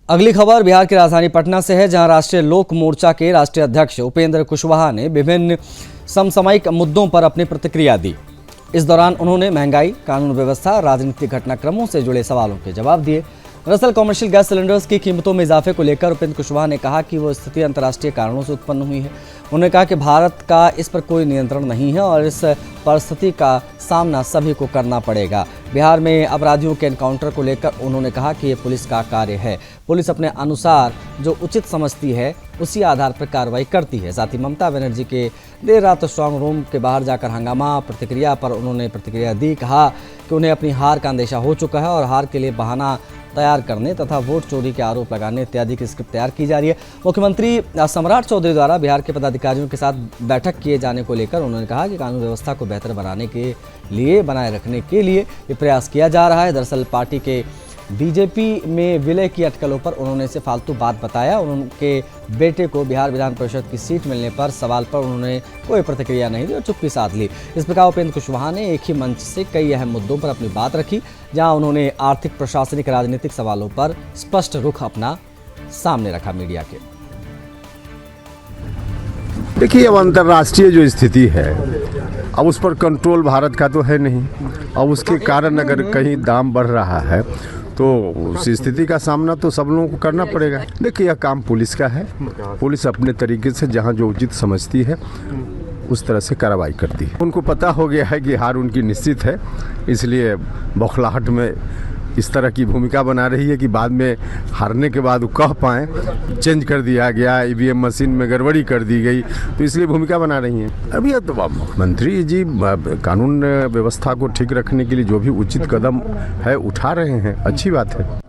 अगली खबर बिहार की राजधानी पटना से है, जहां राष्ट्रीय लोक मोर्चा के राष्ट्रीय अध्यक्ष उपेंद्र कुशवाहा ने विभिन्न समसामयिक मुद्दों पर अपनी प्रतिक्रिया दी। इस दौरान उन्होंने महंगाई, कानून व्यवस्था, राजनीतिक घटनाक्रमों से जुड़े सवालों के जवाब दिए। दरअसल कमर्शियल गैस सिलेंडर्स की कीमतों में इजाफे को लेकर उपेंद्र कुशवाहा ने कहा कि वो स्थिति अंतर्राष्ट्रीय कारणों से उत्पन्न हुई है। उन्होंने कहा कि भारत का इस पर कोई नियंत्रण नहीं है और इस परिस्थिति का सामना सभी को करना पड़ेगा। बिहार में अपराधियों के एनकाउंटर को लेकर उन्होंने कहा कि ये पुलिस का कार्य है। पुलिस अपने अनुसार जो उचित समझती है उसी आधार पर कार्रवाई करती है। साथ ही ममता बनर्जी के देर रात स्ट्रांग रूम के बाहर जाकर हंगामा प्रतिक्रिया पर उन्होंने प्रतिक्रिया दी। कहा कि उन्हें अपनी हार का अंदेशा हो चुका है और हार के लिए बहाना तैयार करने तथा वोट चोरी के आरोप लगाने इत्यादि की स्क्रिप्ट तैयार की जा रही है। मुख्यमंत्री सम्राट चौधरी द्वारा बिहार के पदाधिकारियों के साथ बैठक किए जाने को लेकर उन्होंने कहा कि कानून व्यवस्था को बेहतर बनाए रखने के लिए ये प्रयास किया जा रहा है। दरअसल पार्टी के बीजेपी में विलय की अटकलों पर उन्होंने इसे फालतू बात बताया। उनके बेटे को बिहार विधान परिषद की सीट मिलने पर सवाल पर उन्होंने कोई प्रतिक्रिया नहीं दी और चुप्पी साध ली। इस प्रकार उपेंद्र कुशवाहा ने एक ही मंच से कई अहम मुद्दों पर अपनी बात रखी, जहां उन्होंने आर्थिक, प्रशासनिक, राजनीतिक सवालों पर स्पष्ट रुख अपना सामने रखा मीडिया के। देखिए, अब अंतर्राष्ट्रीय जो स्थिति है, अब उस पर कंट्रोल भारत का तो है नहीं। अब उसके कारण अगर कहीं दाम बढ़ रहा है तो उस स्थिति का सामना तो सब लोगों को करना पड़ेगा। देखिए, यह काम पुलिस का है। पुलिस अपने तरीके से जहां जो उचित समझती है उस तरह से कार्रवाई करती है। उनको पता हो गया है कि हार उनकी निश्चित है, इसलिए बौखलाहट में इस तरह की भूमिका बना रही है कि बाद में हारने के बाद वो कह पाएँ चेंज कर दिया गया, ईवीएम मशीन में गड़बड़ी कर दी गई, तो इसलिए भूमिका बना रही हैं। अभी तो मुख्यमंत्री जी कानून व्यवस्था को ठीक रखने के लिए जो भी उचित कदम है उठा रहे हैं, अच्छी बात है।